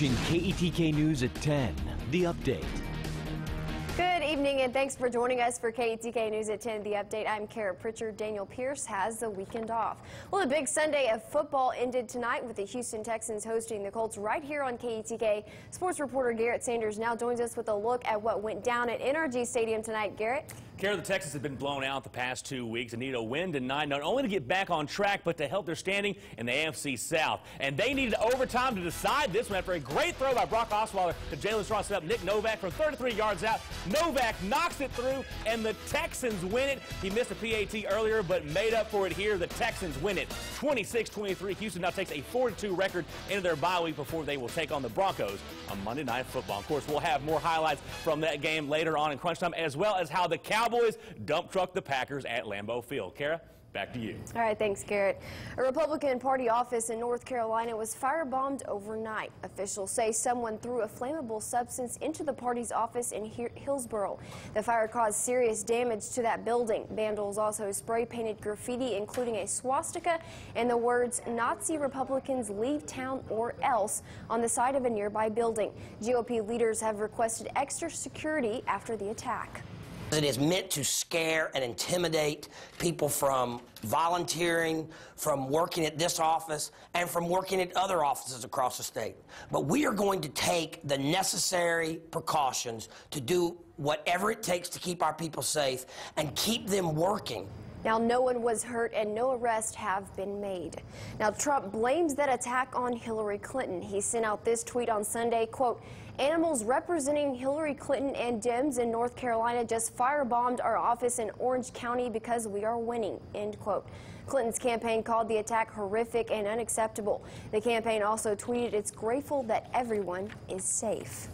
watching KETK News at 10, The Update. Good evening and thanks for joining us for KETK News at 10, The Update. I'm Kara Pritchard. Daniel Pierce has the weekend off. Well, the big Sunday of football ended tonight with the Houston Texans hosting the Colts right here on KETK. Sports reporter Garrett Sanders now joins us with a look at what went down at NRG Stadium tonight. Garrett? Kara, the Texans have been blown out the past 2 weeks and need a win tonight, not only to get back on track, but to help their standing in the AFC South. And they needed overtime to decide this one after a great throw by Brock Osweiler to Jalen Strong set up Nick Novak from 33 yards out. Novak knocks it through, and the Texans win it. He missed a PAT earlier, but made up for it here. The Texans win it 26-23. Houston now takes a 4-2 record into their bye week before they will take on the Broncos on Monday Night Football. Of course, we'll have more highlights from that game later on in crunch time, as well as how the Cowboys dump truck the Packers at Lambeau Field. Kara, back to you. All right, thanks, Garrett. A Republican Party office in North Carolina was firebombed overnight. Officials say someone threw a flammable substance into the party's office in Hillsborough. The fire caused serious damage to that building. Vandals also spray-painted graffiti, including a swastika and the words, "Nazi Republicans leave town or else," on the side of a nearby building. GOP leaders have requested extra security after the attack. It is meant to scare and intimidate people from volunteering, from working at this office, and from working at other offices across the state. But we are going to take the necessary precautions to do whatever it takes to keep our people safe and keep them working. Now, no one was hurt and no arrests have been made. Now, Trump blames that attack on Hillary Clinton. He sent out this tweet on Sunday, quote, "Animals representing Hillary Clinton and Dems in North Carolina just firebombed our office in Orange County because we are winning," end quote. Clinton's campaign called the attack horrific and unacceptable. The campaign also tweeted it's grateful that everyone is safe.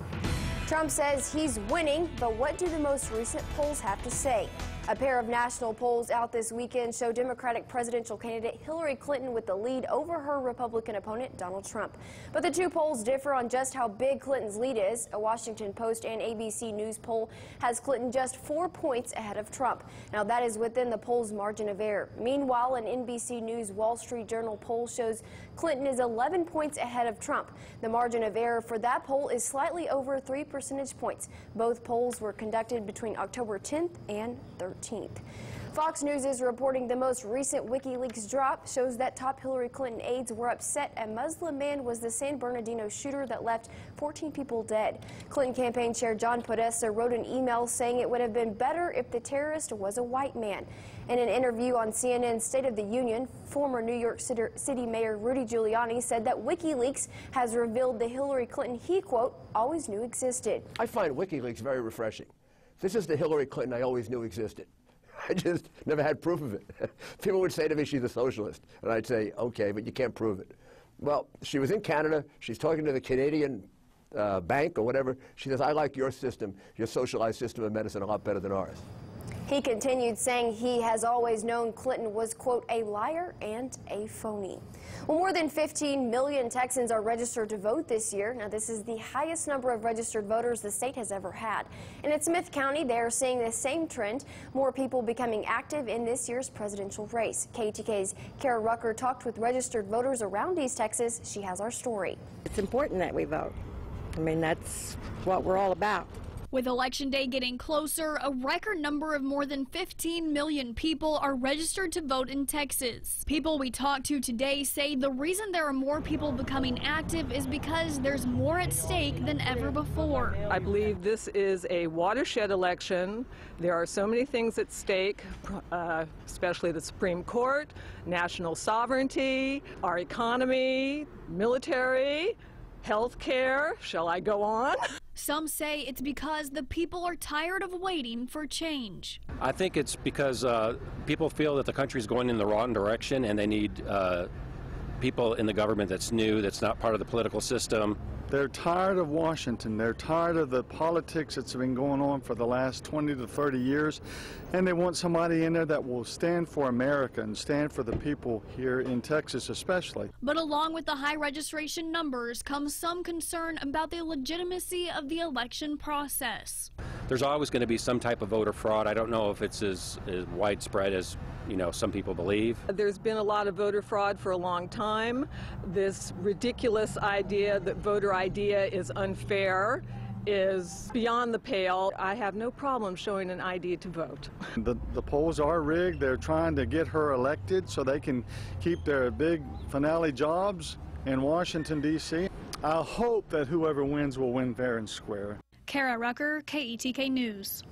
Trump says he's winning, but what do the most recent polls have to say? A pair of national polls out this weekend show Democratic presidential candidate Hillary Clinton with the lead over her Republican opponent, Donald Trump. But the two polls differ on just how big Clinton's lead is. A Washington Post and ABC News poll has Clinton just 4 points ahead of Trump. Now, that is within the poll's margin of error. Meanwhile, an NBC News Wall Street Journal poll shows Clinton is 11 points ahead of Trump. The margin of error for that poll is slightly over 3 percentage points. Both polls were conducted between October 10th and 13th. Fox News is reporting the most recent WikiLeaks drop shows that top Hillary Clinton aides were upset a Muslim man was the San Bernardino shooter that left 14 people dead. Clinton campaign chair John Podesta wrote an email saying it would have been better if the terrorist was a white man. In an interview on CNN's State of the Union, former New York City Mayor Rudy Giuliani said that WikiLeaks has revealed the Hillary Clinton he, quote, always knew existed. I find WikiLeaks very refreshing. This is the Hillary Clinton I always knew existed. I just never had proof of it. People would say to me, she's a socialist. And I'd say, okay, but you can't prove it. Well, she was in Canada. She's talking to the Canadian bank or whatever. She says, I like your system, your socialized system of medicine a lot better than ours. He continued saying he has always known Clinton was, quote, a liar and a phony. Well, more than 15 million Texans are registered to vote this year. Now, this is the highest number of registered voters the state has ever had. And in Smith County, they are seeing the same trend, more people becoming active in this year's presidential race. KETK's Kara Rucker talked with registered voters around East Texas. She has our story. It's important that we vote. I mean, that's what we're all about. With Election Day getting closer, a record number of more than 15 million people are registered to vote in Texas. People we talked to today say the reason there are more people becoming active is because there's more at stake than ever before. I believe this is a watershed election. There are so many things at stake, especially the Supreme Court, national sovereignty, our economy, military, health care. Shall I go on? Some say it's because the people are tired of waiting for change. I think it's because people feel that the country's going in the wrong direction and they need people in the government that's new, that's not part of the political system. They're tired of Washington. They're tired of the politics that's been going on for the last 20 to 30 years, and they want somebody in there that will stand for America and stand for the people here in Texas especially. But along with the high registration numbers comes some concern about the legitimacy of the election process. there's always going to be some type of voter fraud. I don't know if it's as widespread as, you know, some people believe. There's been a lot of voter fraud for a long time. This ridiculous idea that voter ID is unfair is beyond the pale. I have no problem showing an ID to vote. The polls are rigged. They're trying to get her elected so they can keep their big finale jobs in Washington, D.C. I hope that whoever wins will win fair and square. Kara Rucker, KETK News.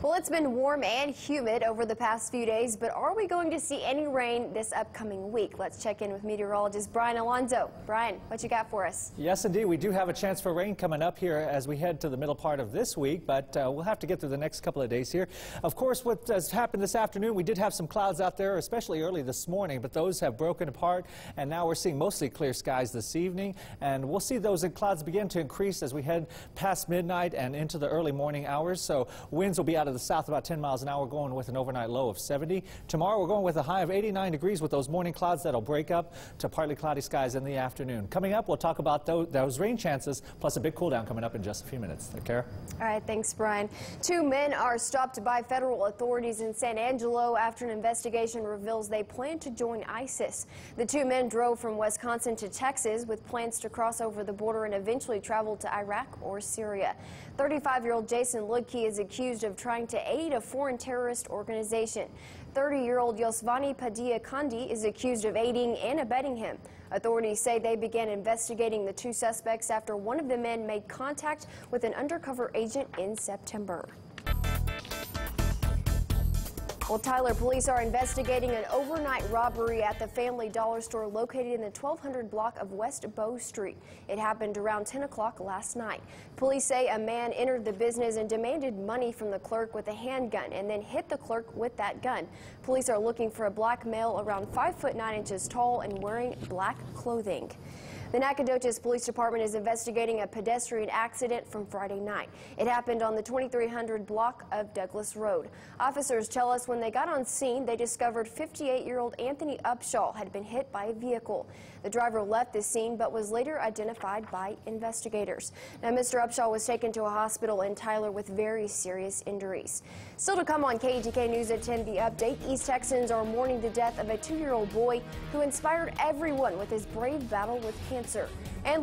Well, it's been warm and humid over the past few days, but are we going to see any rain this upcoming week? Let's check in with meteorologist Brian Alonzo. Brian, what you got for us? Yes, indeed. We do have a chance for rain coming up here as we head to the middle part of this week, but we'll have to get through the next couple of days here. Of course, what has happened this afternoon, we did have some clouds out there, especially early this morning, but those have broken apart, and now we're seeing mostly clear skies this evening, and we'll see those clouds begin to increase as we head past midnight and into the early morning hours. So winds will be out of the south about 10 miles an hour, going with an overnight low of 70. Tomorrow we're going with a high of 89 degrees with those morning clouds that'll break up to partly cloudy skies in the afternoon. Coming up, we'll talk about those rain chances, plus a big cool down coming up in just a few minutes. Kara? All right, thanks, Brian. 2 men are stopped by federal authorities in San Angelo after an investigation reveals they plan to join ISIS. The 2 men drove from Wisconsin to Texas with plans to cross over the border and eventually travel to Iraq or Syria. 35-year-old Jason Ludke is accused of trying to aid a foreign terrorist organization. 30-year-old Yosvani Padilla Kandi is accused of aiding and abetting him. Authorities say they began investigating the 2 suspects after one of the men made contact with an undercover agent in September. Well, Tyler police are investigating an overnight robbery at the Family Dollar store located in the 1200 block of West Bow Street. It happened around 10 o'clock last night. Police say a man entered the business and demanded money from the clerk with a handgun and then hit the clerk with that gun. Police are looking for a black male around 5'9" tall and wearing black clothing. The Nacogdoches Police Department is investigating a pedestrian accident from Friday night. It happened on the 2300 block of Douglas Road. Officers tell us when they got on scene, they discovered 58-year-old Anthony Upshaw had been hit by a vehicle. The driver left the scene but was later identified by investigators. Now, Mr. Upshaw was taken to a hospital in Tyler with very serious injuries. Still to come on KETK News at 10, the update. East Texans are mourning the death of a 2-year-old boy who inspired everyone with his brave battle with cancer. And